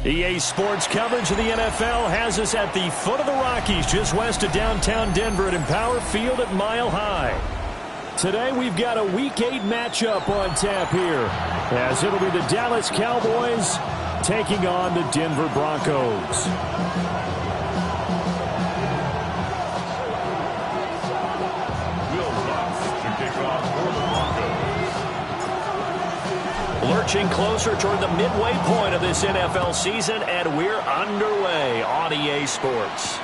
EA Sports coverage of the NFL has us at the foot of the Rockies, just west of downtown Denver at Empower Field at Mile High. Today we've got a Week 8 matchup on tap here, as it'll be the Dallas Cowboys taking on the Denver Broncos. Lurching closer toward the midway point of this NFL season, and we're underway on EA Sports.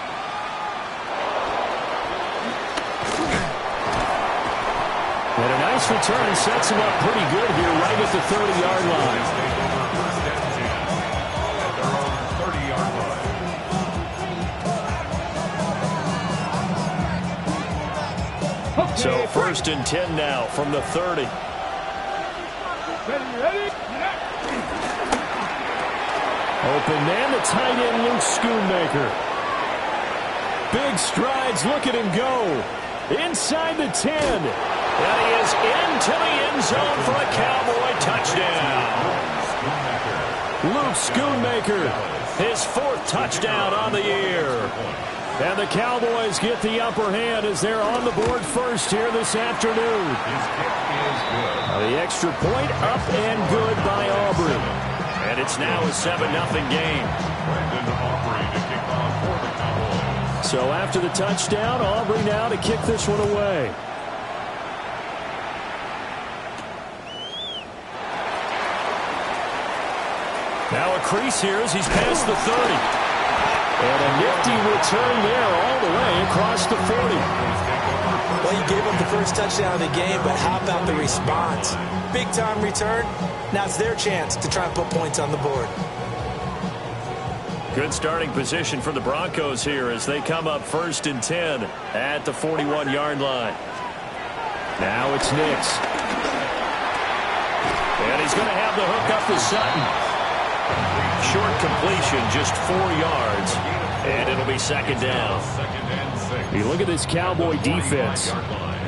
And a nice return sets him up pretty good here right at the 30-yard line. So 1st and 10 now from the 30. Ready? Open man, the tight end, Luke Schoonmaker. Big strides, look at him go. Inside the 10. And he is into the end zone for a Cowboy touchdown. Luke Schoonmaker, his 4th touchdown on the year. And the Cowboys get the upper hand as they're on the board first here this afternoon. The extra point up and good by Aubrey. And it's now a 7-0 game. So after the touchdown, Aubrey now to kick this one away. Now a crease here as he's past the 30. And a nifty return there all the way across the 40. Well, you gave up the first touchdown of the game, but how about the response? Big-time return. Now it's their chance to try and put points on the board. Good starting position for the Broncos here as they come up 1st and 10 at the 41-yard line. Now it's Nix. And he's going to have the hook up to Sutton. Short completion, just 4 yards, and it'll be 2nd down. You look at this Cowboy defense.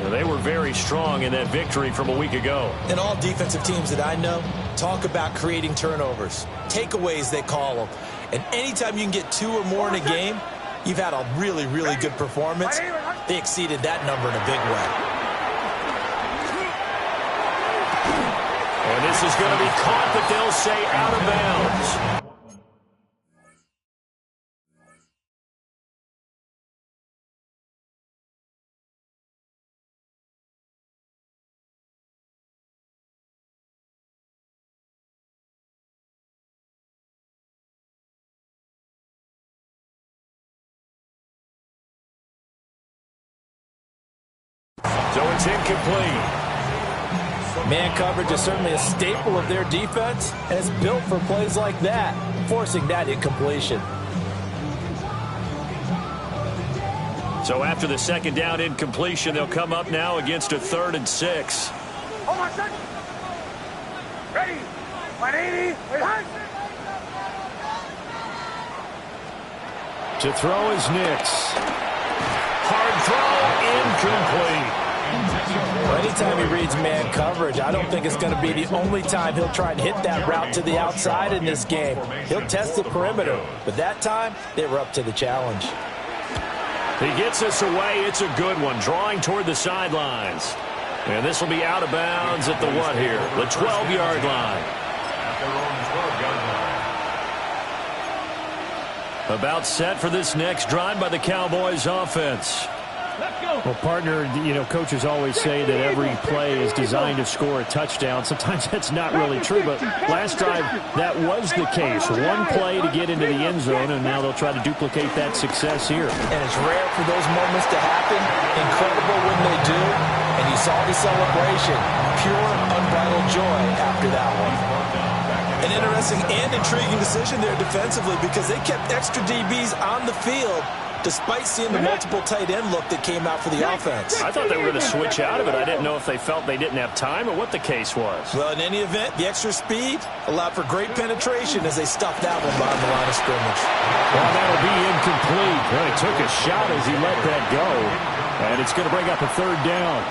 They were very strong in that victory from a week ago. And all defensive teams that I know talk about creating turnovers. Takeaways, they call them. And anytime you can get 2 or more in a game, you've had a really, really good performance. They exceeded that number in a big way. And this is going to be caught, but they'll say out of bounds. So it's incomplete. Man coverage is certainly a staple of their defense, and it's built for plays like that, forcing that incompletion. So after the 2nd down incompletion, they'll come up now against a 3rd and 6. Hold on a second. Ready? 180. To throw is Nix. Hard throw, incomplete. Well, anytime he reads man coverage, I don't think it's going to be the only time he'll try and hit that route to the outside in this game. He'll test the perimeter, but that time they were up to the challenge. He gets us away. It's a good one, drawing toward the sidelines. And this will be out of bounds at the what here? The 12-yard line. About set for this next drive by the Cowboys offense. Well, partner, coaches always say that every play is designed to score a touchdown. Sometimes that's not really true, but last drive, that was the case. One play to get into the end zone, and now they'll try to duplicate that success here. And it's rare for those moments to happen. Incredible when they do. And you saw the celebration. Pure, unbridled joy after that one. An interesting and intriguing decision there defensively because they kept extra DBs on the field despite seeing the multiple tight end look that came out for the offense. I thought they were going to switch out of it. I didn't know if they felt they didn't have time or what the case was. Well, in any event, the extra speed allowed for great penetration as they stuffed that one behind the line of scrimmage. Well, that'll be incomplete. Well, he took a shot as he let that go, and it's going to bring up a 3rd down.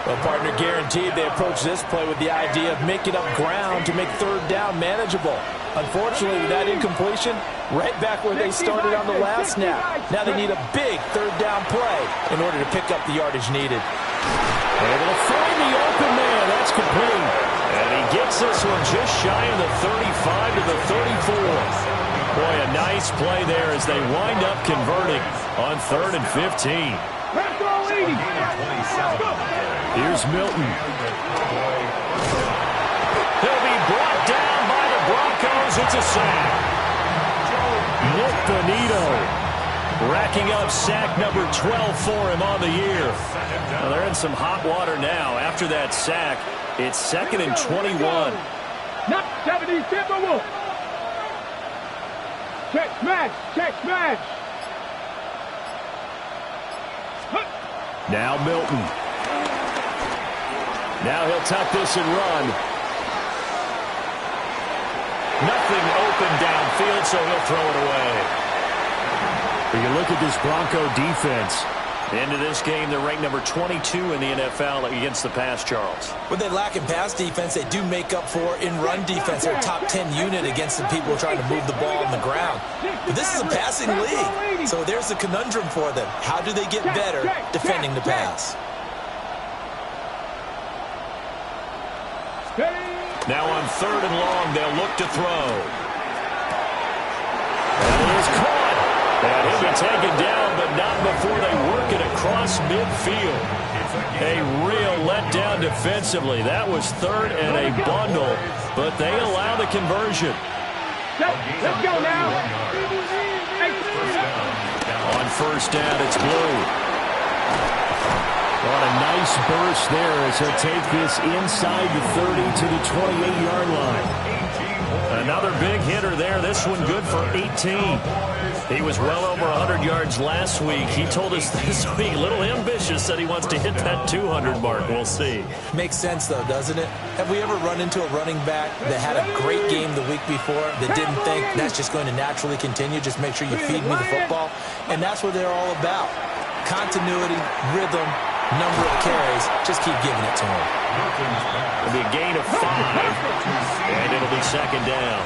Well, partner, guaranteed they approach this play with the idea of making up ground to make 3rd down manageable. Unfortunately, with that incompletion, right back where they started on the last snap. Now they need a big third down play in order to pick up the yardage needed. Able to find the open man. That's complete. And he gets this one just shy of the 35 to the 34. Boy, a nice play there as they wind up converting on 3rd and 15. Here's Milton. He'll be brought down by the Broncos. It's a sack. Nick Bonito racking up sack number 12 for him on the year. Well, they're in some hot water now. After that sack, it's 2nd and 21. Not 70, Timberwolf. Check smash, check smash. Now Milton. Now he'll tuck this and run. Nothing open downfield, so he'll throw it away. When you look at this Bronco defense, into this game, they're ranked number 22 in the NFL against the pass, Charles. When they lack in pass defense, they do make up for in run defense. They're a top 10 unit against the people trying to move the ball on the ground. But this is a passing league, so there's a conundrum for them. How do they get better defending the pass? Now on 3rd and long, they'll look to throw. That is caught. And he'll be taken down, but not before they work it across midfield. A real letdown defensively. That was 3rd and a bundle, but they allow the conversion. Let's go now. On 1st down, it's Blue. What a nice burst there as he'll take this inside the 30 to the 28-yard line. Another big hitter there. This one good for 18. He was well over 100 yards last week. He told us this week, a little ambitious, that he wants to hit that 200 mark. We'll see. Makes sense, though, doesn't it? Have we ever run into a running back that had a great game the week before that didn't think that's just going to naturally continue? Just make sure you feed me the football. And that's what they're all about. Continuity, rhythm, number of carries. Just keep giving it to him. It'll be a gain of 5, and it'll be 2nd down.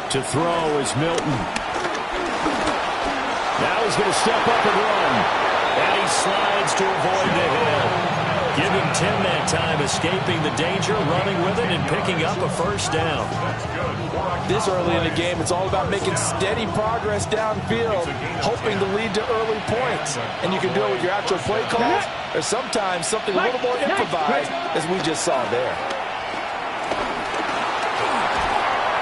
To throw is Milton. Now he's going to step up and run. And he slides to avoid the hit. Give him 10 that time, escaping the danger, running with it, and picking up a 1st down. This early in the game, it's all about making steady progress downfield, hoping to lead to early points. And you can do it with your actual play calls, or sometimes something a little more improvised, as we just saw there.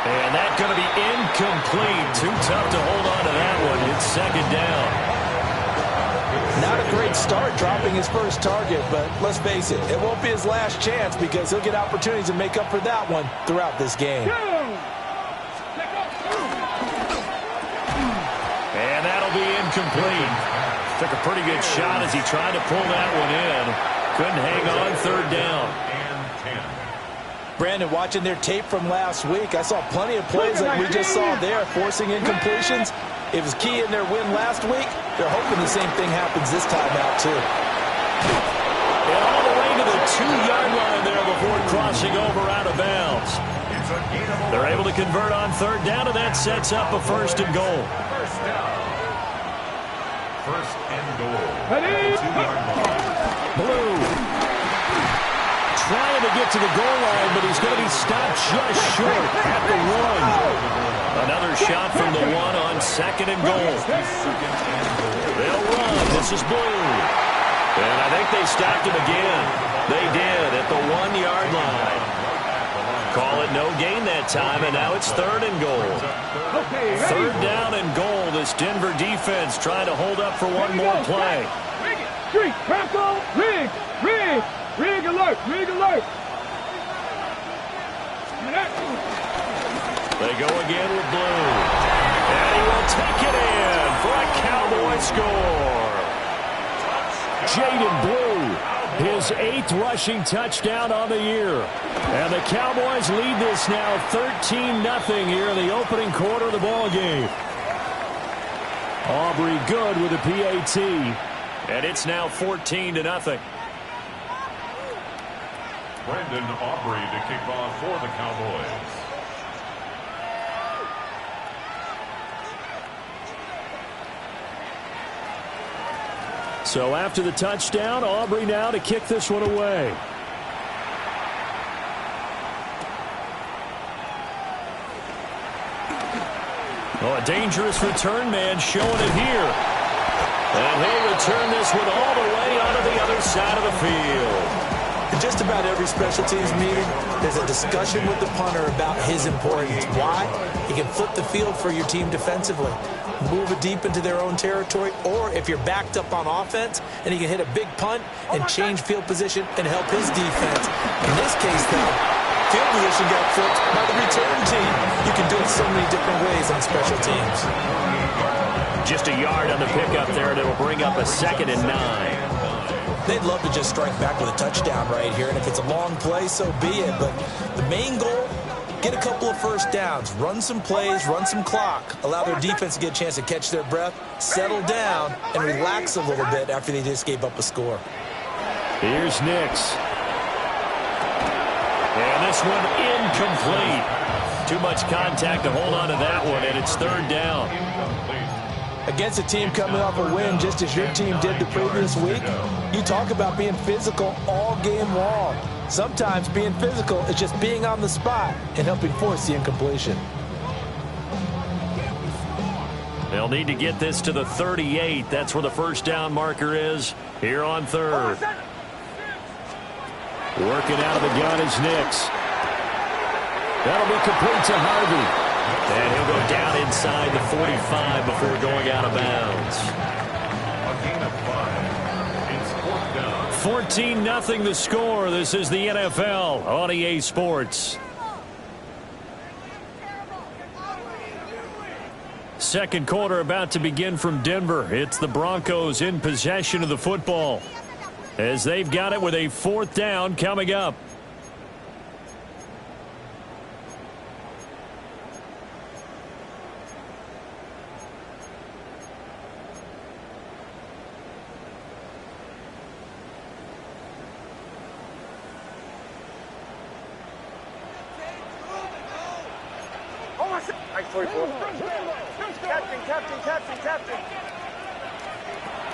And that's going to be incomplete. Too tough to hold on to that one. It's 2nd down. Not a great start dropping his first target, but let's face it, it won't be his last chance because he'll get opportunities to make up for that one throughout this game. And that'll be incomplete. Took a pretty good shot as he tried to pull that one in. Couldn't hang on 3rd down. Brandon, watching their tape from last week, I saw plenty of plays like we just saw there, forcing incompletions. It was key in their win last week. They're hoping the same thing happens this time out, too. And all the way to the 2-yard line there before crossing over out of bounds. They're able to convert on 3rd down, and that sets up a 1st and goal. 1st and goal. 2-yard line. Blue trying to get to the goal line, but he's going to be stopped just short at the 1. Another shot from the 1 on 2nd and goal. They'll run. This is Blue. And I think they stopped him again. They did at the 1-yard line. Call it no gain that time, and now it's 3rd and goal. 3rd down and goal. This Denver defense trying to hold up for one more play. Street, Bronco, rig, rig, rig alert, rig alert. They go again with Blue. And he will take it in for a Cowboy score. Jaden Blue, his 8th rushing touchdown on the year. And the Cowboys lead this now 13-0 here in the opening quarter of the ball game. Aubrey good with a PAT. And it's now 14-0. Brendan Aubrey to kick off for the Cowboys. So after the touchdown, Aubrey now to kick this one away. Oh, a dangerous return man showing it here. And he'll return this one all the way onto the other side of the field. In just about every special teams meeting, there's a discussion with the punter about his importance. Why? He can flip the field for your team defensively, move it deep into their own territory, or if you're backed up on offense, and he can hit a big punt and change field position and help his defense. In this case, though, field position got flipped by the return team. You can do it so many different ways on special teams. Just a yard on the pickup there, and it'll bring up a 2nd and 9. They'd love to just strike back with a touchdown right here, and if it's a long play, so be it. But the main goal, get a couple of first downs, run some plays, run some clock, allow their defense to get a chance to catch their breath, settle down, and relax a little bit after they just gave up a score. Here's Nix. And this one incomplete. Too much contact to hold on to that one, and it's 3rd down. Against a team coming off a win just as your team did the previous week, you talk about being physical all game long. Sometimes being physical is just being on the spot and helping force the incompletion. They'll need to get this to the 38. That's where the first down marker is here on 3rd. Working out of the gun is Nix. That'll be complete to Harvey. And he'll go down inside the 45 before going out of bounds. A gain of 5. It's 4th down. 14-0 the score. This is the NFL on EA Sports. Second quarter about to begin from Denver. It's the Broncos in possession of the football as they've got it with a 4th down coming up.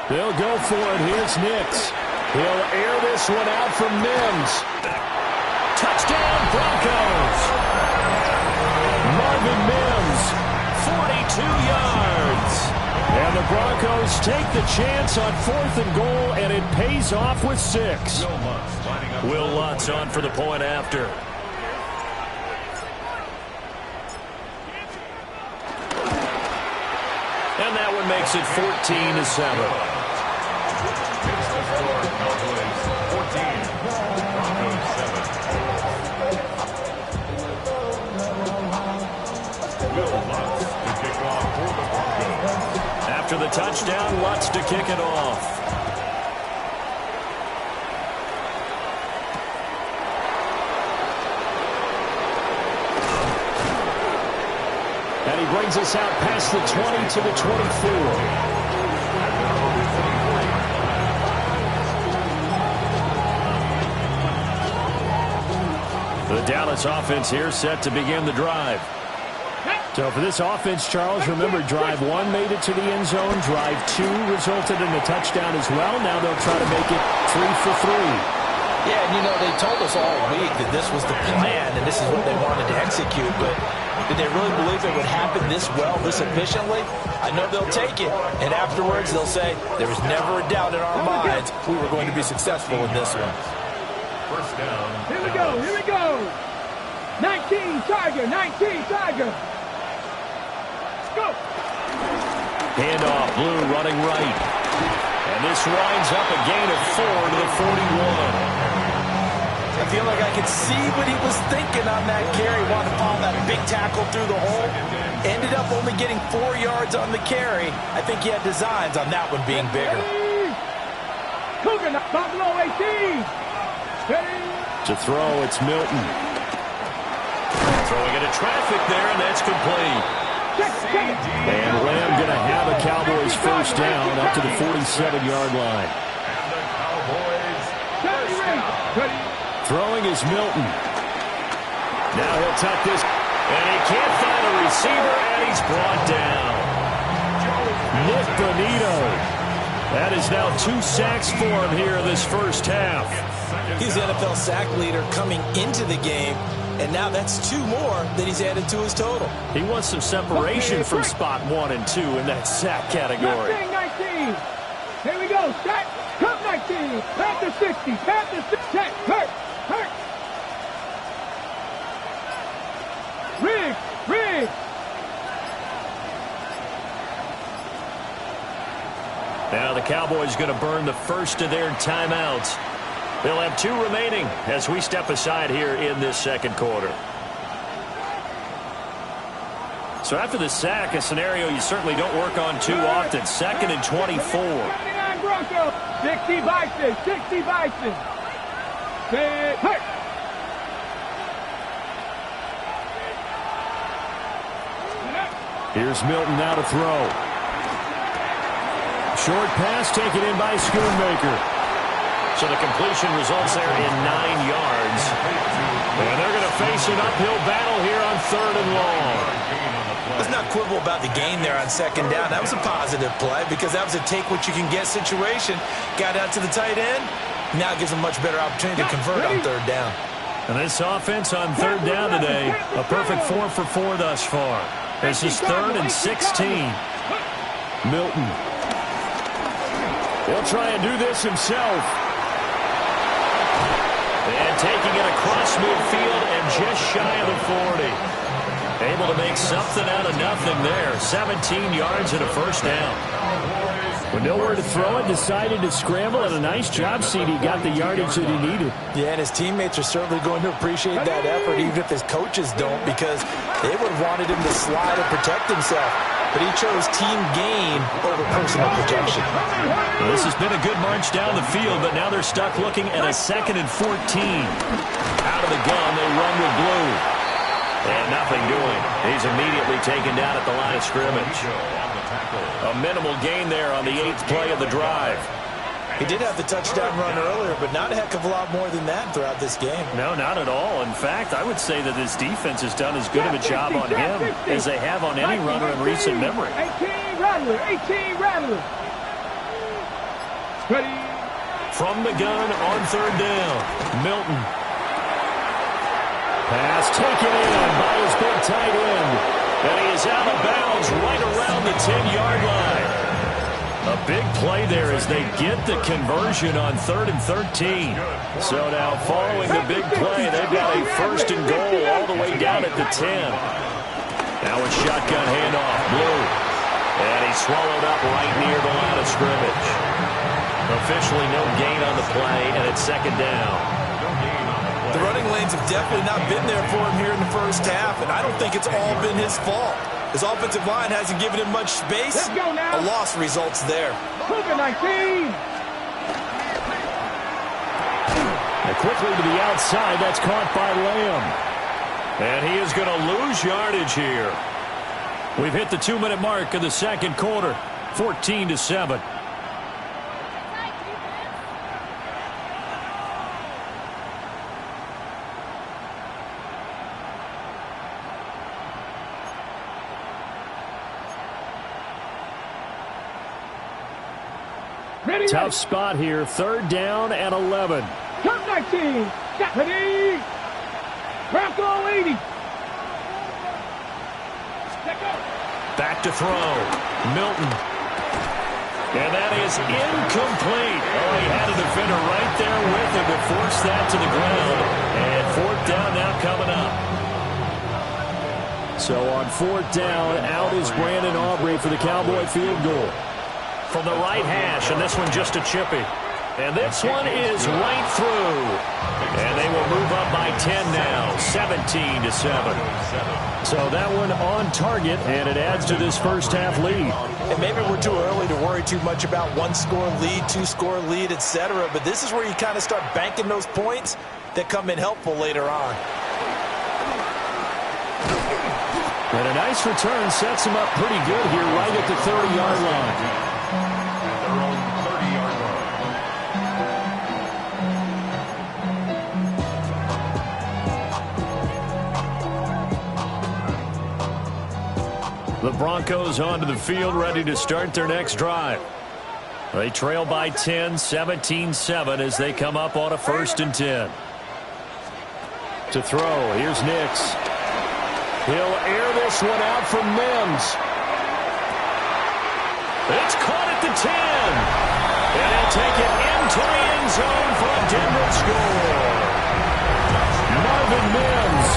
They'll go for it. Here's Nix. He'll air this one out from Mims. Touchdown, Broncos. Marvin Mims, 42 yards. And the Broncos take the chance on 4th and goal, and it pays off with 6. Will Lutz on for the point after. And that one makes it 14-7. After the touchdown, Lutz to kick it off. And he brings us out past the 20 to the 24. The Dallas offense here set to begin the drive. So for this offense, Charles, remember, drive 1 made it to the end zone. Drive 2 resulted in a touchdown as well. Now they'll try to make it 3 for 3. Yeah, and you know, they told us all week that this was the plan and this is what they wanted to execute, but did they really believe it would happen this well, this efficiently? I know they'll take it, and afterwards they'll say, there was never a doubt in our minds we were going to be successful in this one. First down. Here we go, here we go. 19 Tiger, 19 Tiger. Go. Handoff, Blue running right. And this winds up a gain of 4 to the 41. I feel like I could see what he was thinking on that carry. Wanted to follow that big tackle through the hole. Ended up only getting 4 yards on the carry. I think he had designs on that one being bigger. Cougar, Buffalo 18. Ready. To throw, it's Milton. Throwing into traffic there, and that's complete. And Lamb going to have a Cowboys first down up to the 47-yard line. And the Cowboys first down. Throwing is Milton. Now he'll tuck this. And he can't find a receiver, and he's brought down. Nick Bonito. That is now 2 sacks for him here in this first half. He's the NFL sack leader coming into the game, and now that's 2 more that he's added to his total. He wants some separation from spot 1 and 2 in that sack category. 19. Here we go. Sack. Come 19. Panther 60. Panther 60. Check. Hurt. Riggs. Now the Cowboys going to burn the first of their timeouts. They'll have 2 remaining as we step aside here in this second quarter. So after the sack, a scenario you certainly don't work on too often. 2nd and 24. 79 Broncos. 60 Bison. 60 Bison. Hurt. Here's Milton now to throw. Short pass taken in by Schoonmaker. So the completion results there in 9 yards. And they're going to face an uphill battle here on 3rd and long. Let's not quibble about the gain there on 2nd down. That was a positive play because that was a take-what-you-can-get situation. Got out to the tight end. Now gives a much better opportunity to convert on 3rd down. And this offense on 3rd down today, a perfect 4 for 4 thus far. This is 3rd and 16. Milton. He'll try and do this himself. And taking it across midfield and just shy of the 40. Able to make something out of nothing there. 17 yards and a first down. With nowhere to throw it, decided to scramble, and a nice job, CD. Got the yardage that he needed. Yeah, and his teammates are certainly going to appreciate that effort, even if his coaches don't, because they would have wanted him to slide and protect himself. But he chose team gain over personal protection. Well, this has been a good march down the field, but now they're stuck looking at a 2nd and 14. Out of the gun, they run with Blue. And nothing doing. He's immediately taken down at the line of scrimmage. A minimal gain there on the 8th play of the drive. He did have the touchdown run earlier, but not a heck of a lot more than that throughout this game. No, not at all. In fact, I would say that this defense has done as good of a job on him as they have on any runner in recent memory. 18 Rattler. 18 Rattler. Ready. From the gun on 3rd down, Milton. Pass taken in by his big tight end. And he is out of bounds right around the 10-yard line. A big play there as they get the conversion on 3rd and 13. So now following the big play, they've got a 1st and goal all the way down at the 10. Now a shotgun handoff, Blue. And he's swallowed up right near the line of scrimmage. Officially no gain on the play, and it's 2nd down. The running lanes have definitely not been there for him here in the first half, and I don't think it's all been his fault. His offensive line hasn't given him much space. Let's go now. A loss results there. Cougar 19. And quickly to the outside, that's caught by Lamb. And he is going to lose yardage here. We've hit the 2-minute mark of the second quarter, 14-7. Ready. Tough spot here, 3rd down and 11. Come 19. Ready. Bronco 80. Back to throw. Milton. And that is incomplete. Oh, he had a defender right there with him to force that to the ground. And 4th down now coming up. So on 4th down, out is Brandon Aubrey for the Cowboy field goal. From the right hash, and this one just a chippy. And this one is right through. And they will move up by 10 now, 17-7. So that one on target, and it adds to this first half lead. And maybe we're too early to worry too much about 1-score lead, 2-score lead, etc. But this is where you kind of start banking those points that come in helpful later on. And a nice return sets him up pretty good here right at the 30-yard line. The Broncos onto the field, ready to start their next drive. They trail by 10, 17-7 as they come up on a 1st and 10. To throw, here's Nix. He'll air this one out from Mims. It's caught at the 10. And he'll take it into the end zone for a Denver score. Marvin Mims,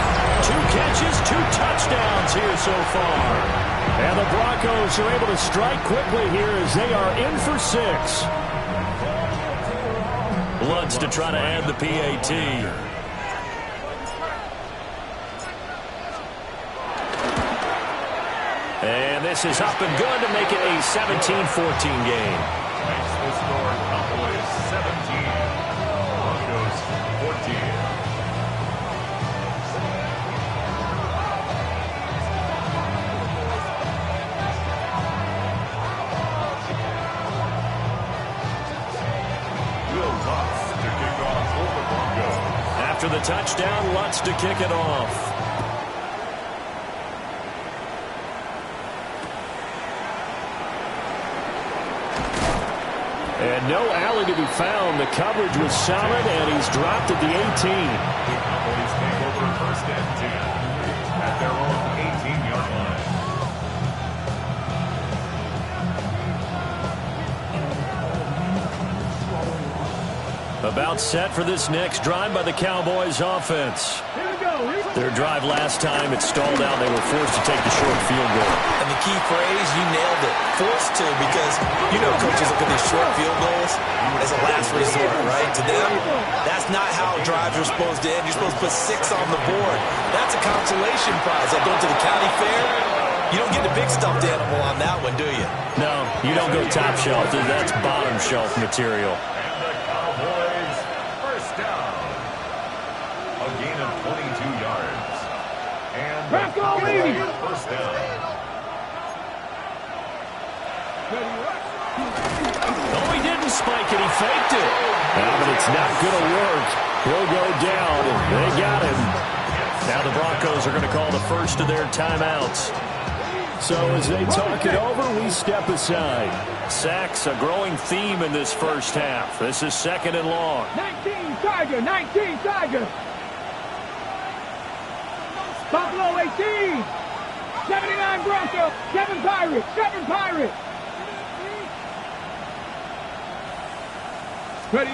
2 catches, 2 touchdowns here so far. And the Broncos are able to strike quickly here as they are in for 6. Lutz to try to add the PAT. And this is up and good to make it a 17-14 game. Makes the score Cowboys 17, Broncos 14. To kick off for the Broncos. After the touchdown, Lutz to kick it off. And no alley to be found. The coverage was solid, and he's dropped at the 18. The Cowboys take over 1st and 10 at their own 18-yard line. About set for this next drive by the Cowboys offense. Their drive last time, it stalled out. They were forced to take the short field goal. And the key phrase, you nailed it. Forced to, because you know coaches look at these short field goals as a last resort, right? To them, that's not how drives are supposed to end. You're supposed to put 6 on the board. That's a consolation prize. Like going to the county fair, you don't get a big stuffed animal on that one, do you? No, you don't go top shelf. That's bottom shelf material. And the Cowboys 1st down. A gain of 22 yards. And the Cowboys 1st down. Oh, he didn't spike it. He faked it. But it's not going to work. He'll go down, and they got him. Now the Broncos are going to call the first of their timeouts. So as they talk it over, we step aside. Sacks, a growing theme in this first half. This is 2nd and long. 19 Tiger, 19 Tiger. Buffalo 18. 79 Broncos, 7 Pirates, 7 Pirates. Ready.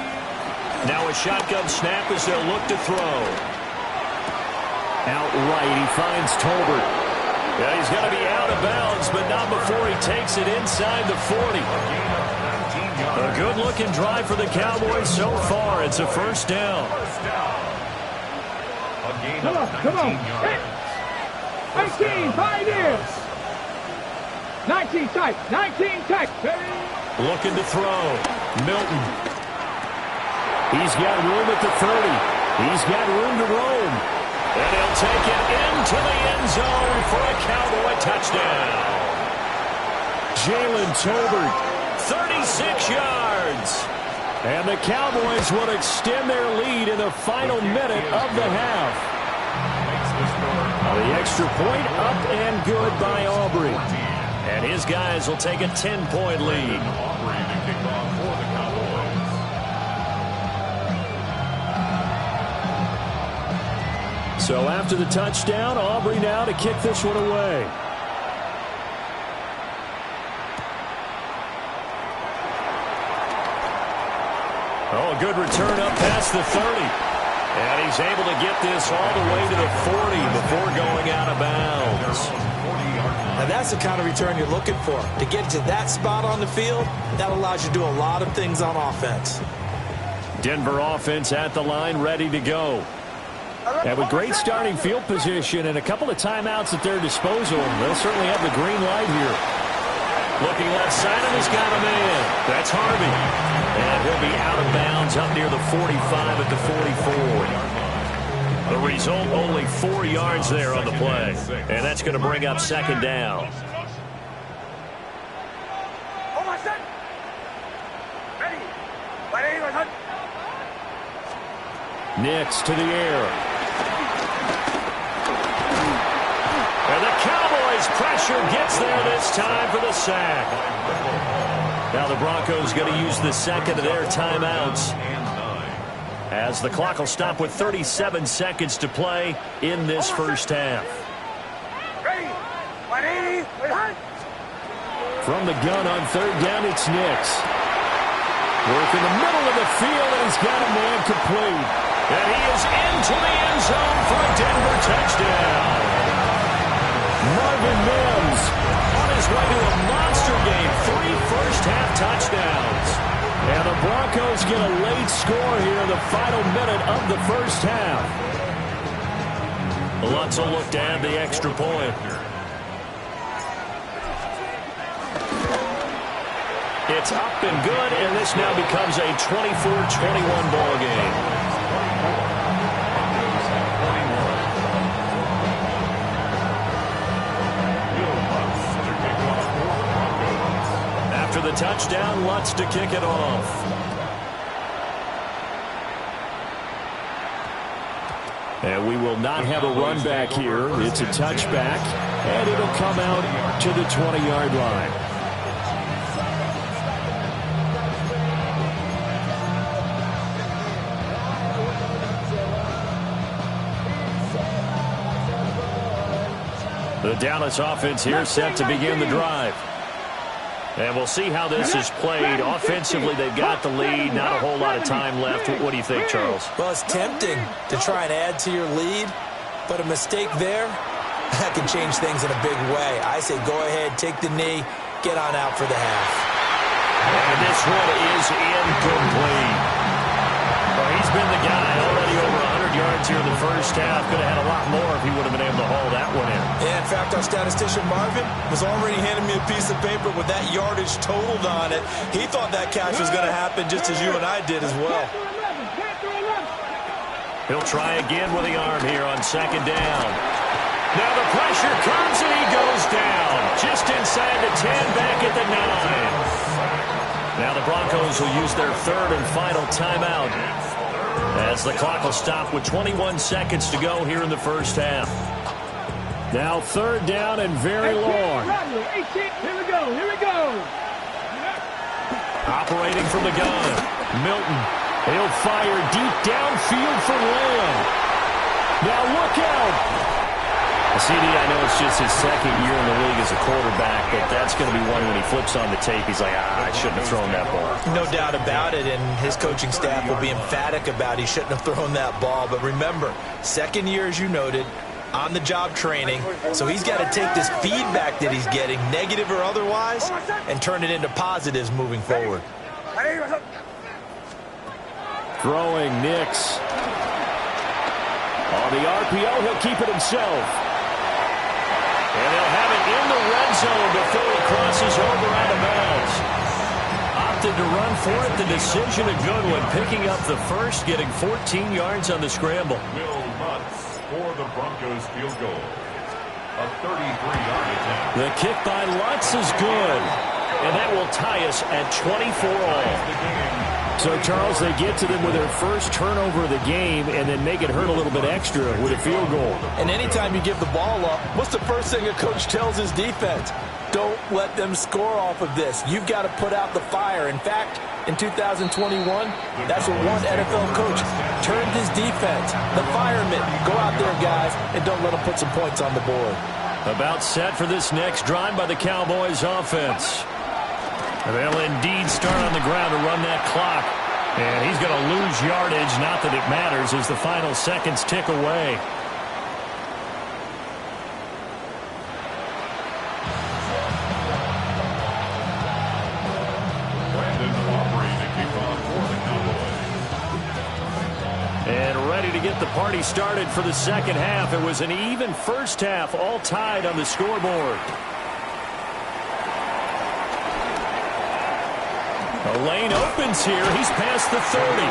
Now a shotgun snap as they'll look to throw. Outright, he finds Tolbert. Yeah, he's going to be out of bounds, but not before he takes it inside the 40. A good-looking drive for the Cowboys so far. It's a 1st down. Come on. 18, Pioneers. 19 tight, 19 tight. Looking to throw. Milton. He's got room at the 30. He's got room to roam. And he'll take it into the end zone for a Cowboy touchdown. Jalen Tolbert, 36 yards. And the Cowboys will extend their lead in the final minute of the half. The extra point up and good by Aubrey. And his guys will take a 10-point lead. Aubrey to kick off for the Cowboys. So after the touchdown, Aubrey now to kick this one away. Oh, a good return up past the 30. And he's able to get this all the way to the 40 before going out of bounds. Now that's the kind of return you're looking for. To get to that spot on the field, that allows you to do a lot of things on offense. Denver offense at the line, ready to go. And with great starting field position and a couple of timeouts at their disposal, they'll certainly have the green light here. Looking left side, and he's got a man. That's Harvey. And he'll be out of bounds up near the 45 at the 44. The result, only 4 yards there on the play. And that's going to bring up 2nd down. Nix to the air. And the Cowboys as pressure gets there this time for the sack. Now the Broncos going to use the second of their timeouts, as the clock will stop with 37 seconds to play in this first half. From the gun on third down, it's Nix. Work in the middle of the field, and he's got a man complete. And he is into the end zone for a Denver touchdown. Marvin Mims on his way to a monster game. 3 first-half touchdowns. And the Broncos get a late score here in the final minute of the first half. Lutz will look to add the extra point. It's up and good, and this now becomes a 24-21 ball game. After the touchdown, Lutz to kick it off. And we will not have a run back here. It's a touchback, and it'll come out to the 20-yard line. The Dallas offense here set to begin the drive. And we'll see how this is played. Offensively, they've got the lead. Not a whole lot of time left. What do you think, Charles? Well, it's tempting to try and add to your lead, but a mistake there, that can change things in a big way. I say go ahead, take the knee, get on out for the half. And this one is incomplete. Well, he's been the guy already over 100 yards here in the first half. Could have had a lot more if he would have been able to haul that one in. Yeah, in fact, our statistician Marvin was already handing me a piece of paper with that yardage totaled on it. He thought that catch was going to happen just as you and I did as well. He'll try again with the arm here on second down. Now the pressure comes and he goes down. Just inside the 10, back at the 9. Now the Broncos will use their third and final timeout, as the clock will stop with 21 seconds to go here in the first half. Now third down and very long. Here we go. Operating from the gun, Milton. He'll fire deep downfield for Lamb. Now look out. CD, I know it's just his second year in the league as a quarterback, but that's going to be one when he flips on the tape. He's like, I shouldn't have thrown that ball. No doubt about it, and his coaching staff will be emphatic about he shouldn't have thrown that ball. But remember, second year, as you noted, on-the-job training, so he's got to take this feedback that he's getting, negative or otherwise, and turn it into positives moving forward. Throwing Nix. On the RPO, he'll keep it himself. And they'll have it in the red zone before he crosses over out of bounds. Opted to run for it. The decision a good one. Picking up the first, getting 14 yards on the scramble. Will Lutz for the Broncos field goal. A 33-yard attempt. The kick by Lutz is good. And that will tie us at 24 all. So, Charles, they get to them with their first turnover of the game and then make it hurt a little bit extra with a field goal. And anytime you give the ball up, what's the first thing a coach tells his defense? Don't let them score off of this. You've got to put out the fire. In fact, in 2021, that's what one NFL coach turned his defense. The firemen. Go out there, guys, and don't let them put some points on the board. About set for this next drive by the Cowboys offense. They'll indeed start on the ground to run that clock. And he's going to lose yardage, not that it matters, as the final seconds tick away. And ready to get the party started for the second half. It was an even first half, all tied on the scoreboard. The lane opens here. He's past the 30.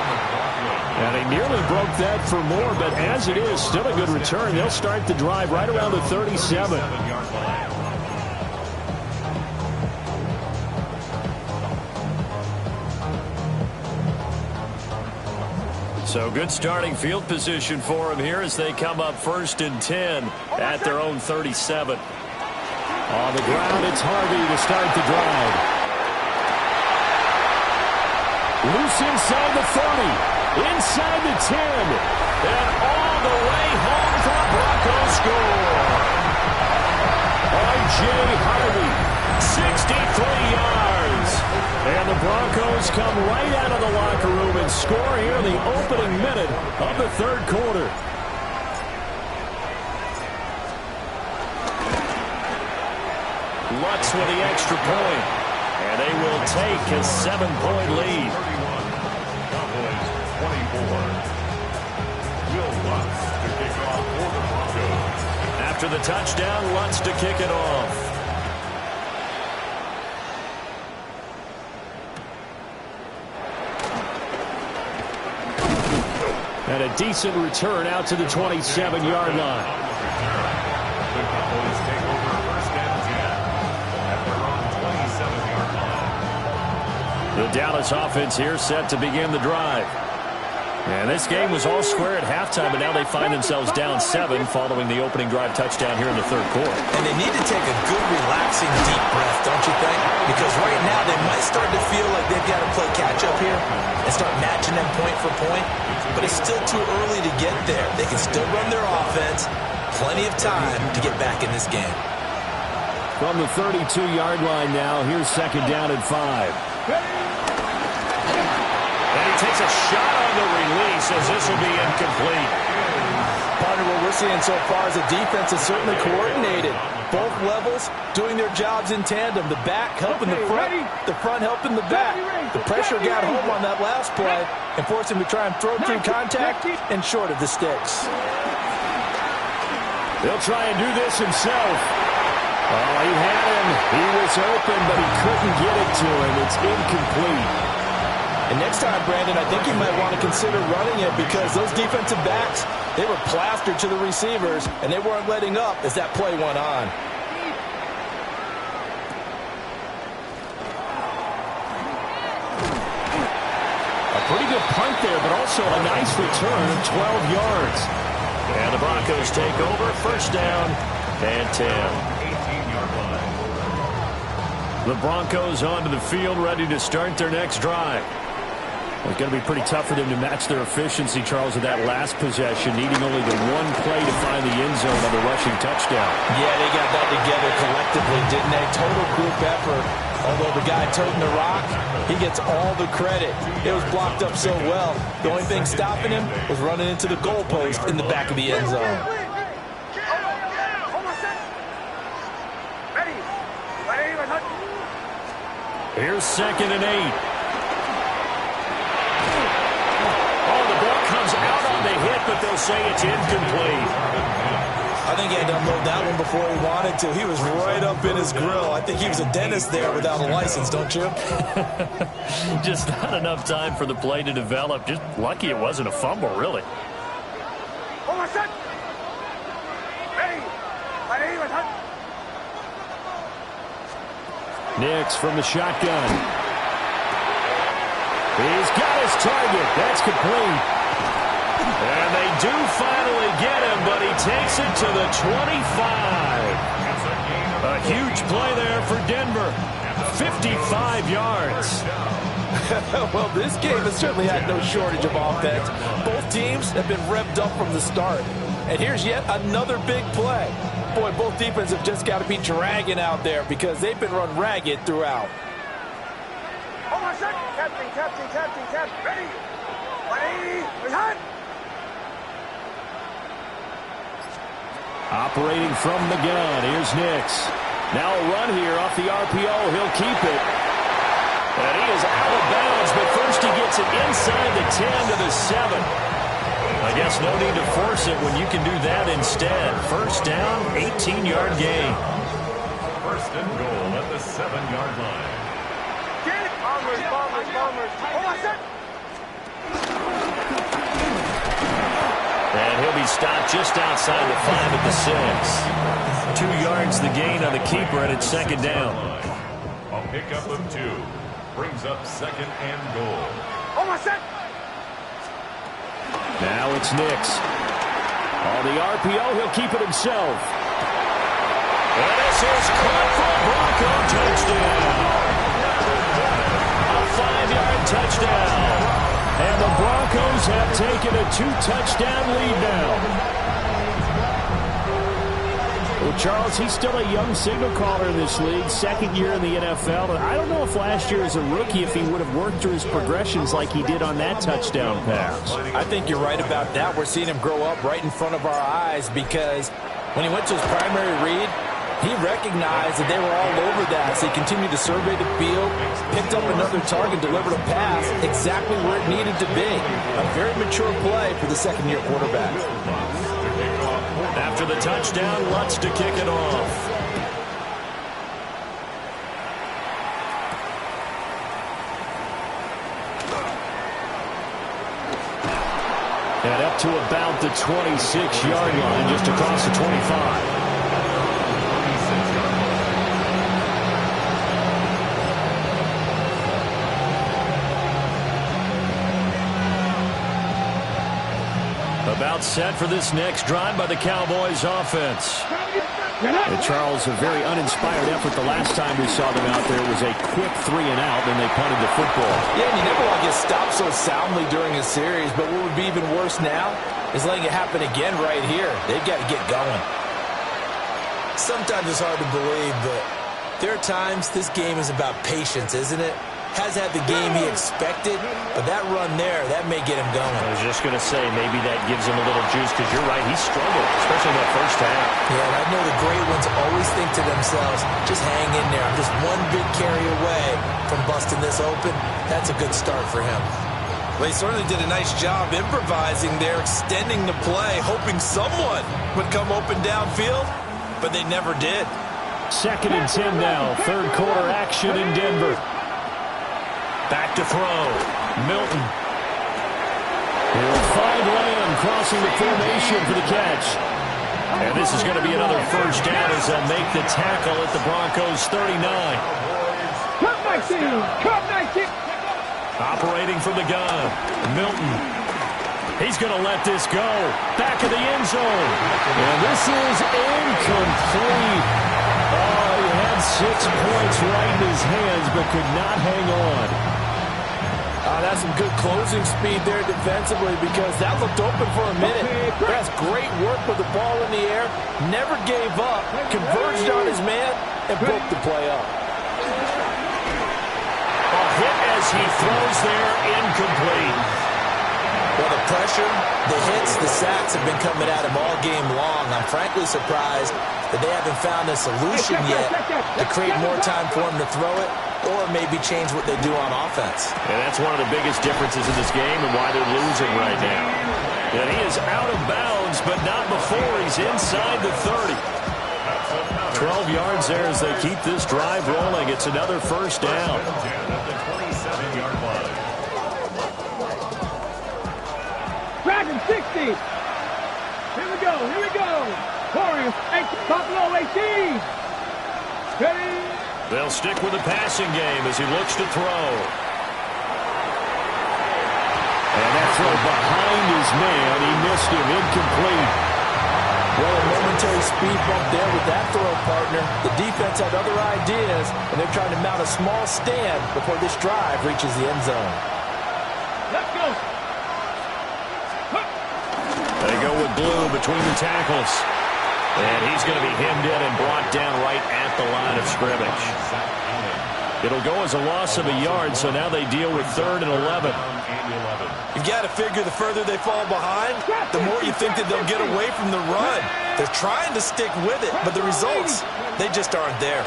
And he nearly broke that for more, but as it is, still a good return. They'll start the drive right around the 37. So good starting field position for him here as they come up 1st and 10 at their own 37. On the ground, it's Harvey to start the drive. Loose inside the 30, inside the 10, and all the way home for a Broncos score. R.J. Harvey, 63 yards. And the Broncos come right out of the locker room and score here in the opening minute of the third quarter. Lutz with the extra point. And they will take a 7-point lead. Cowboys 24. Will Lutz to kick off for the Broncos. After the touchdown, Lutz to kick it off. And a decent return out to the 27-yard line. The Cowboys take over first and 10 at their own 27-yard line. The Dallas offense here set to begin the drive. And this game was all square at halftime, but now they find themselves down 7 following the opening drive touchdown here in the third quarter. And they need to take a good, relaxing, deep breath, don't you think? Because right now they might start to feel like they've got to play catch-up here and start matching them point for point. But it's still too early to get there. They can still run their offense. Plenty of time to get back in this game. From the 32-yard line now, here's second down and 5. And he takes a shot on the release as this will be incomplete. Partner, what we're seeing so far is the defense is certainly coordinated. Both levels doing their jobs in tandem. The back helping the front helping the back. The pressure got home on that last play and forced him to try and throw through contact and short of the sticks. He'll try and do this himself. Oh, he had him. He was open, but he couldn't get it to him. It's incomplete. And next time, Brandon, I think you might want to consider running it because those defensive backs, they were plastered to the receivers, and they weren't letting up as that play went on. A pretty good punt there, but also a nice return of 12 yards. And the Broncos take over, first down and 10. 18-yard line. The Broncos onto the field, ready to start their next drive. It's going to be pretty tough for them to match their efficiency, Charles, with that last possession, needing only the one play to find the end zone on the rushing touchdown. Yeah, they got that together collectively, didn't they? Total group effort. Although the guy toting the rock, he gets all the credit. It was blocked up so well. The only thing stopping him was running into the goalpost in the back of the end zone. Here's second and 8. Out on the hit, but they'll say it's incomplete. I think he had to unload that one before he wanted to. He was right up in his grill. I think he was a dentist there without a license, don't you? Just not enough time for the play to develop. Just lucky it wasn't a fumble, really. Nix from the shotgun. He's got his target. That's complete. And they do finally get him, but he takes it to the 25. A huge play there for Denver. 55 yards. Well, this game has certainly had no shortage of offense. Both teams have been revved up from the start. And here's yet another big play. Boy, both defenses have just got to be dragging out there because they've been run ragged throughout. Captain, ready. Ready, Operating from the gun, here's Nix. Now a run here off the RPO. He'll keep it. And he is out of bounds, but first he gets it inside the 10 to the 7. I guess no need to force it when you can do that instead. First down, 18-yard gain. First and goal at the 7-yard line. Bombers. And he'll be stopped just outside the 5 at the 6. 2 yards the gain on the keeper, and it's second down. A pickup of 2 brings up second and goal. Now it's Nix. On the RPO, he'll keep it himself. And this is caught for a Bronco touchdown. A 5-yard touchdown. And the Broncos have taken a 2-touchdown lead now. Well, Charles, he's still a young signal caller in this league, second year in the NFL. And I don't know if last year as a rookie, if he would have worked through his progressions like he did on that touchdown pass. I think you're right about that. We're seeing him grow up right in front of our eyes because when he went to his primary read, he recognized that they were all over that. So he continued to survey the field, picked up another target, delivered a pass exactly where it needed to be. A very mature play for the second-year quarterback. After the touchdown, Lutz to kick it off. And up to about the 26-yard line, just across the 25. About set for this next drive by the Cowboys offense. And Charles, a very uninspired effort the last time we saw them out there was a quick 3-and-out, then they punted the football. Yeah, and you never want to get stopped so soundly during a series, but what would be even worse now is letting it happen again right here. They've got to get going. Sometimes it's hard to believe, but there are times this game is about patience, isn't it? Has had the game he expected, but that run there, that may get him going. I was just going to say, maybe that gives him a little juice, because you're right, he struggled, especially in that first half. Yeah, and I know the great ones always think to themselves, just hang in there. I'm just one big carry away from busting this open. That's a good start for him. Well, he certainly did a nice job improvising there, extending the play, hoping someone would come open downfield, but they never did. 2nd and 10 now, third quarter action in Denver. Back to throw. Milton. He'll find Lamb crossing the formation for the catch. And this is going to be another first down as they'll make the tackle at the Broncos' 39. Cut 19! Cut 19! Operating from the gun. Milton. He's going to let this go. Back of the end zone. And this is incomplete. Oh, he had 6 points right in his hands, but could not hang on. That's some good closing speed there defensively because that looked open for a minute. That's great work with the ball in the air. Never gave up. Converged on his man and broke the play up. A hit as he throws there, incomplete. Well, the pressure, the hits, the sacks have been coming at him all game long. I'm frankly surprised that they haven't found a solution yet to create more time for him to throw it or maybe change what they do on offense. And that's one of the biggest differences in this game and why they're losing right now. And he is out of bounds, but not before he's inside the 30. 12 yards there as they keep this drive rolling. It's another first down. Dragon 60. Here we go. Here we go. Warriors, Buffalo 18. Ready? They'll stick with the passing game as he looks to throw. And that throw behind his man. He missed him. Incomplete. Well, a momentary speed bump there with that throw, partner. The defense had other ideas, and they're trying to mount a small stand before this drive reaches the end zone. Let's go. They go with Blue between the tackles. And he's going to be hemmed in and brought down right at the line of scrimmage. It'll go as a loss of a yard, so now they deal with 3rd and 11. You've got to figure the further they fall behind, the more you think that they'll get away from the run. They're trying to stick with it, but the results, they just aren't there.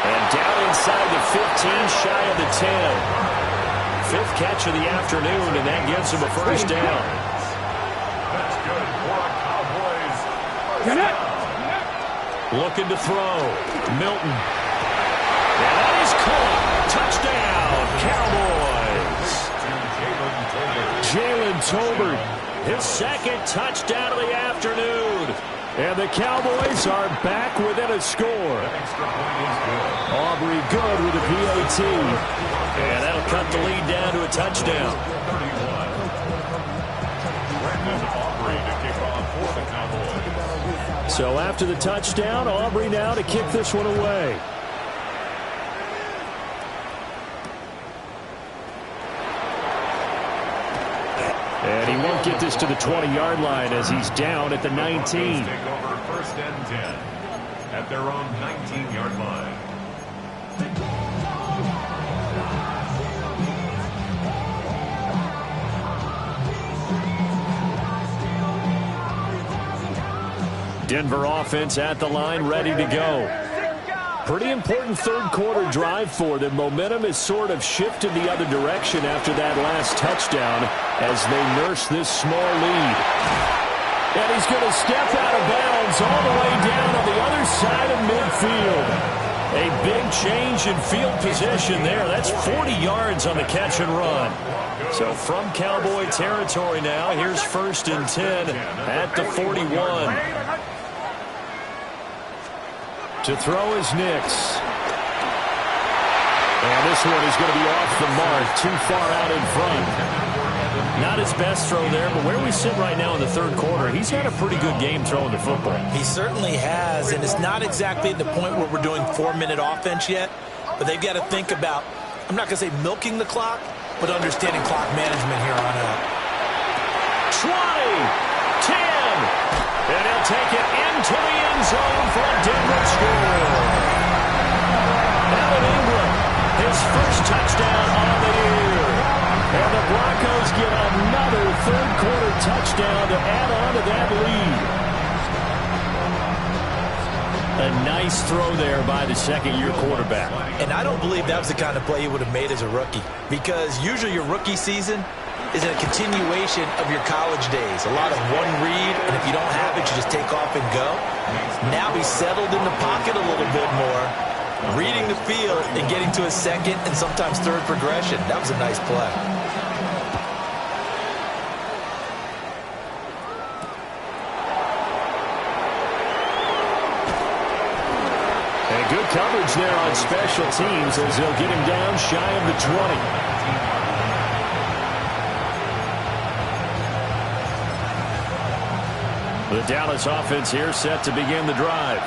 And down inside the 15, shy of the 10. 5th catch of the afternoon, and that gives him a first down. That's good for a Cowboys. Get it. Looking to throw. Milton. And that is caught. Touchdown, Cowboys. Jalen Tolbert, his 2nd touchdown of the afternoon. And the Cowboys are back within a score. Aubrey good with a PAT. And that'll cut the lead down to a touchdown. Brandon Aubrey to kick off for the Cowboys. So after the touchdown, Aubrey now to kick this one away. And he won't get this to the 20-yard line as he's down at the 19. Take over first and 10 at their own 19-yard line. Denver offense at the line, ready to go. Pretty important third quarter drive for them. Momentum has sort of shifted the other direction after that last touchdown as they nurse this small lead. And he's going to step out of bounds all the way down on the other side of midfield. A big change in field position there. That's 40 yards on the catch and run. So from Cowboy territory now, here's first and 10 at the 41. To throw is Nix. And this one is going to be off the mark, too far out in front. Not his best throw there, but where we sit right now in the third quarter, he's had a pretty good game throwing the football. He certainly has, and it's not exactly at the point where we're doing 4-minute offense yet, but they've got to think about, I'm not going to say milking the clock, but understanding clock management here on out. 20, 10. And he'll take it into the end zone for a Denver score. Evan Ingram, his first touchdown on the year. And the Broncos get another third-quarter touchdown to add on to that lead. A nice throw there by the second-year quarterback. And I don't believe that was the kind of play he would have made as a rookie, because usually your rookie season is a continuation of your college days. A lot of one read, and if you don't have it, you just take off and go. Now he's settled in the pocket a little bit more, reading the field and getting to his second and sometimes third progression. That was a nice play. And good coverage there on special teams as they'll get him down shy of the 20. The Dallas offense here set to begin the drive.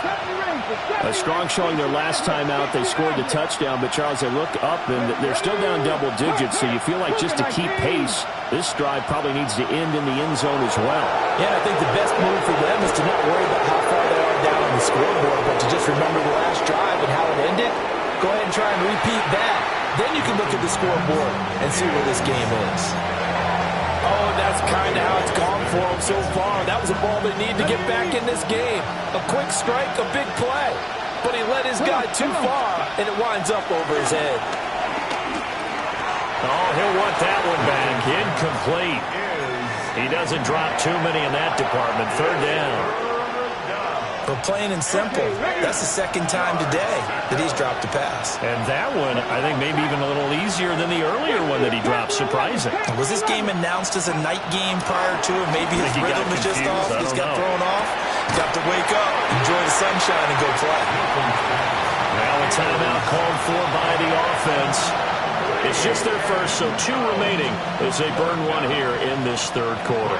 A strong showing their last time out. They scored the touchdown, but Charles, they look up and they're still down double digits, so you feel like just to keep pace, this drive probably needs to end in the end zone as well. Yeah, I think the best move for them is to not worry about how far they are down on the scoreboard, but to just remember the last drive and how it ended. Go ahead and try and repeat that. Then you can look at the scoreboard and see where this game is. Oh, that's kind of how it's gone for them so far. That was a ball they need to get back in this game. A quick strike, a big play. But he let his guy too far, and it winds up over his head. Oh, he'll want that one back. Incomplete. He doesn't drop too many in that department. Third down. But plain and simple, that's the second time today that he's dropped a pass. And that one, I think, maybe even a little easier than the earlier one that he dropped. Surprising. Was this game announced as a night game prior to it? Maybe his rhythm was just off. He just got thrown off. Got to wake up, enjoy the sunshine, and go play. Now a timeout called for by the offense. It's just their first, so 2 remaining as they burn one here in this third quarter.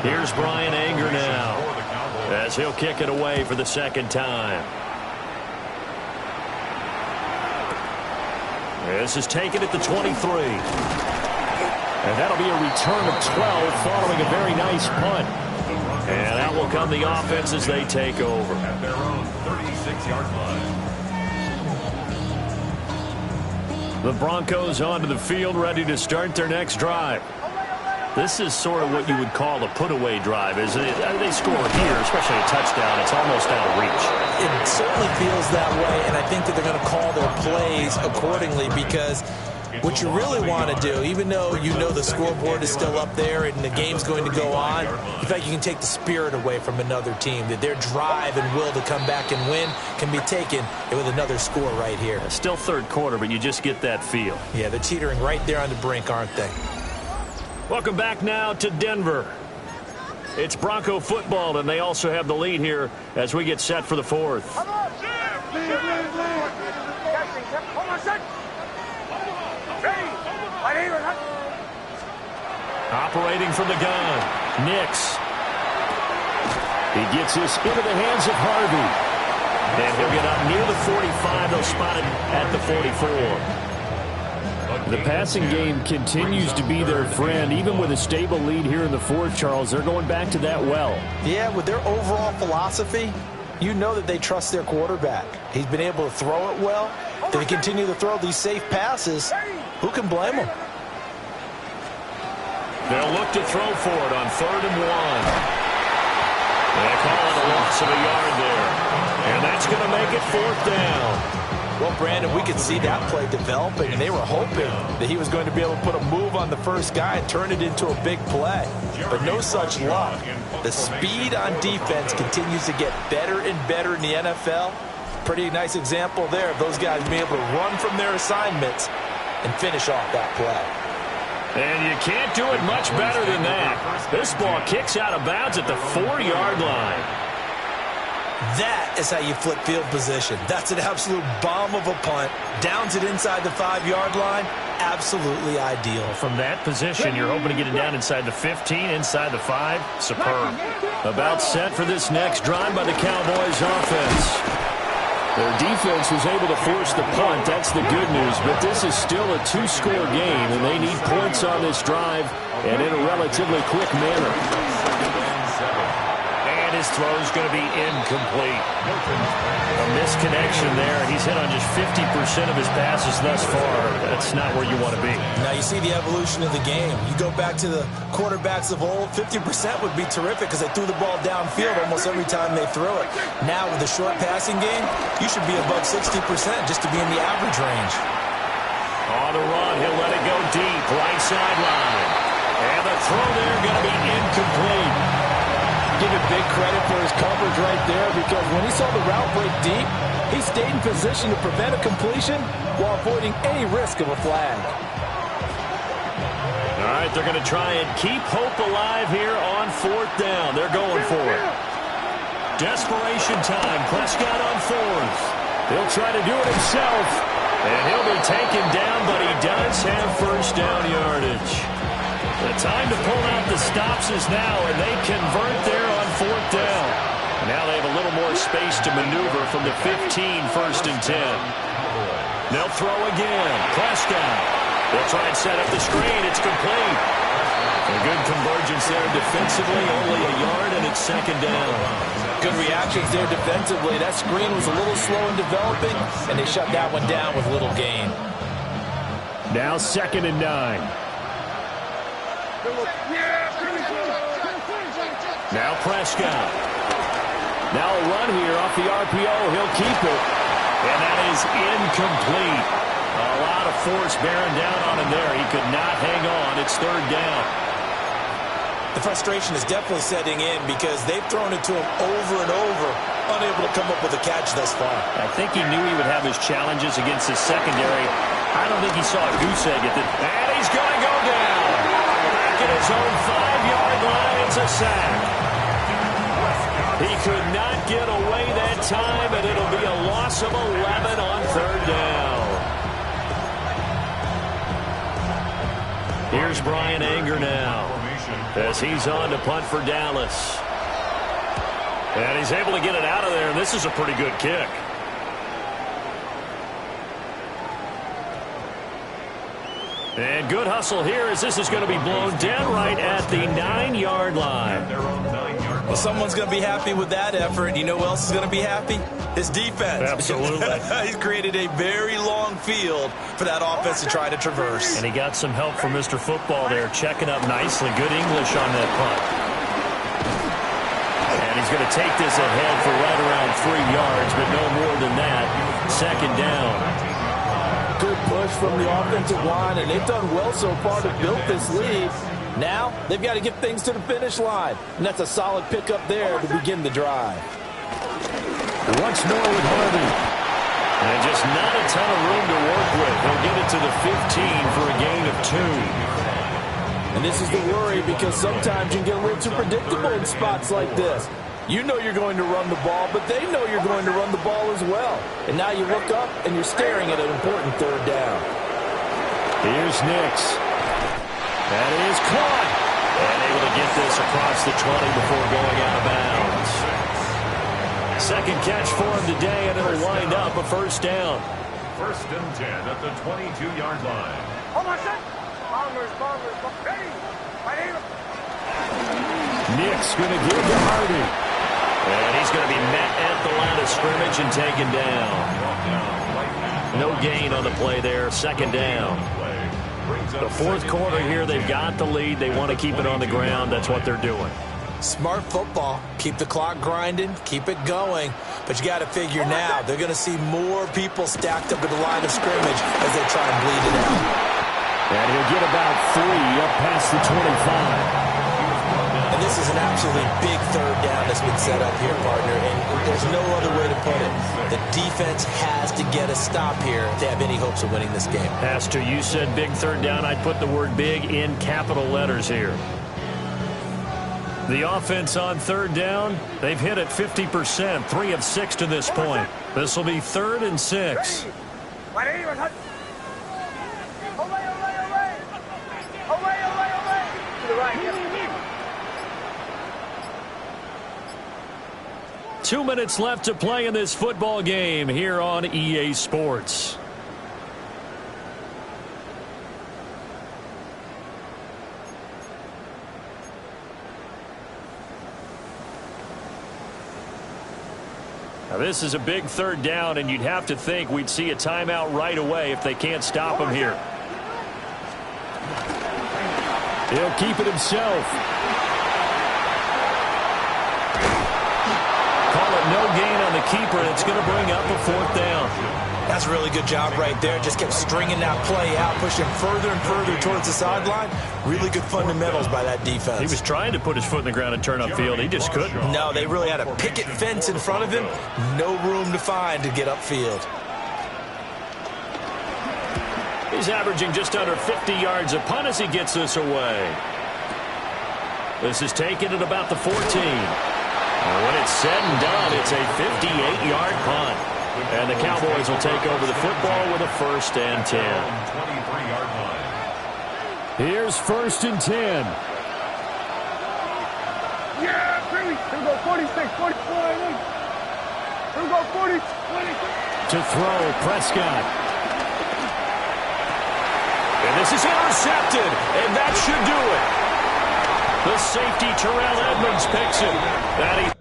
Here's Brian Anger now, as he'll kick it away for the second time. This is taken at the 23. And that'll be a return of 12 following a very nice punt. And out will come the offense as they take over. At their own 36-yard line. The Broncos onto the field, ready to start their next drive. This is sort of what you would call a put-away drive, isn't it? They score here, especially a touchdown. It's almost out of reach. It certainly feels that way, and I think that they're going to call their plays accordingly, because what you really want to do, even though you know the scoreboard is still up there and the game's going to go on, in fact, you can take the spirit away from another team, that their drive and will to come back and win can be taken with another score right here. Still third quarter, but you just get that feel. Yeah, they're teetering right there on the brink, aren't they? Welcome back now to Denver. It's Bronco football, and they also have the lead here as we get set for the fourth. Operating from the gun, Nix. He gets this into the hands of Harvey. And he'll get up near the 45. They'll spot it at the 44. The passing game continues to be their friend. Even with a stable lead here in the fourth, Charles, they're going back to that well. Yeah, with their overall philosophy, you know that they trust their quarterback. He's been able to throw it well. If they continue to throw these safe passes, who can blame them? They'll look to throw for it on 3rd and 1. They call it a loss of a yard there. And that's going to make it 4th down. Well, Brandon, we could see that play developing, and they were hoping that he was going to be able to put a move on the first guy and turn it into a big play. But no such luck. The speed on defense continues to get better and better in the NFL. Pretty nice example there of those guys being able to run from their assignments and finish off that play. And you can't do it much better than that. This ball kicks out of bounds at the 4-yard line. That is how you flip field position. That's an absolute bomb of a punt. Downs it inside the 5-yard line. Absolutely ideal. From that position, you're hoping to get it down inside the 15, inside the 5. Superb. About set for this next drive by the Cowboys offense. Their defense was able to force the punt. That's the good news. But this is still a 2-score game, and they need points on this drive and in a relatively quick manner. And his throw is going to be incomplete. A misconnection there. He's hit on just 50% of his passes thus far. That's not where you want to be. Now you see the evolution of the game. You go back to the quarterbacks of old, 50% would be terrific because they threw the ball downfield almost every time they threw it. Now with the short passing game, you should be above 60% just to be in the average range. On the run, he'll let it go deep, right sideline. And the throw there going to be incomplete. Give him big credit for his coverage right there, because when he saw the route break deep, he stayed in position to prevent a completion while avoiding any risk of a flag. All right, they're going to try and keep hope alive here on 4th down. They're going for it. Desperation time. Prescott on 4th. He'll try to do it himself, and he'll be taken down, but he does have first down yardage. The time to pull out the stops is now, and they convert there on 4th down. Now they have a little more space to maneuver from the 15, 1st and 10. They'll throw again. Prescott. They'll try and set up the screen. It's complete. A good convergence there defensively, only a yard, and it's 2nd down. Good reactions there defensively. That screen was a little slow in developing, and they shut that one down with little gain. Now 2nd and 9. Now Prescott. Now a run here off the RPO. He'll keep it. And that is incomplete. A lot of force bearing down on him there. He could not hang on. It's 3rd down. The frustration is definitely setting in because they've thrown it to him over and over, unable to come up with a catch thus far. I think he knew he would have his challenges against his secondary. I don't think he saw a goose egg at the... And he's going to go down. Back at his own 5-yard line. It's a sack. He could not get away that time, and it'll be a loss of 11 on 3rd down. Here's Brian Anger now as he's on to punt for Dallas. And he's able to get it out of there, and this is a pretty good kick. And good hustle here as this is going to be blown down right at the 9-yard line. Well, someone's going to be happy with that effort. And you know who else is going to be happy? His defense. Absolutely. He's created a very long field for that offense to try to traverse. And he got some help from Mr. Football there, checking up nicely. Good English on that punt. And he's going to take this ahead for right around 3 yards, but no more than that. 2nd down. Good push from the offensive line, and they've done well so far to build this lead. Now, they've got to get things to the finish line, and that's a solid pickup there to begin the drive. Once more with Harvey. And just not a ton of room to work with. He'll get it to the 15 for a gain of 2. And this is the worry, because sometimes you can get a little too predictable in spots like this. You know you're going to run the ball, but they know you're going to run the ball as well. And now you look up, and you're staring at an important 3rd down. Here's Nix. That is caught. And able to get this across the 20 before going out of bounds. Second catch for him today, and it'll wind up a first down. 1st and 10 at the 22-yard line. Hold on, set. Bombers. Ready. My name. Nick's going to give to Hardy. And he's going to be met at the line of scrimmage and taken down. No gain on the play there. 2nd down. The 4th quarter here, they've got the lead. They want to keep it on the ground. That's what they're doing. Smart football. Keep the clock grinding. Keep it going. But you got to figure now, they're going to see more people stacked up at the line of scrimmage as they try and bleed it out. And he'll get about 3 up past the 25. And this is an absolutely big 3rd down that's been set up here, partner, and there's no other way to put it. The defense has to get a stop here to have any hopes of winning this game. Pastor, you said big 3rd down. I'd put the word big in capital letters here. The offense on 3rd down, they've hit it 50%, 3 of 6 to this point. This will be 3rd and 6. My name is Away. To the right, yes. 2 minutes left to play in this football game here on EA Sports. Now this is a big 3rd down, and you'd have to think we'd see a timeout right away if they can't stop him here. He'll keep it himself. Call it no gain on the keeper, and it's going to bring up a 4th down. That's a really good job right there. Just kept stringing that play out, pushing further and further towards the sideline. Really good fundamentals by that defense. He was trying to put his foot in the ground and turn upfield. He just couldn't. No, they really had a picket fence in front of him. No room to find to get upfield. He's averaging just under 50 yards a punt as he gets this away. This is taken at about the 14. And when it's said and done, it's a 58-yard punt. And the Cowboys will take over the football with a 1st and 10. 23-yard line. Here's 1st and 10. Yeah, Curry. Here we go, 46, 44. Here we go, 40, 26. To throw, Prescott. And this is intercepted, and that should do it. The safety, Terrell Edmonds, picks it. That he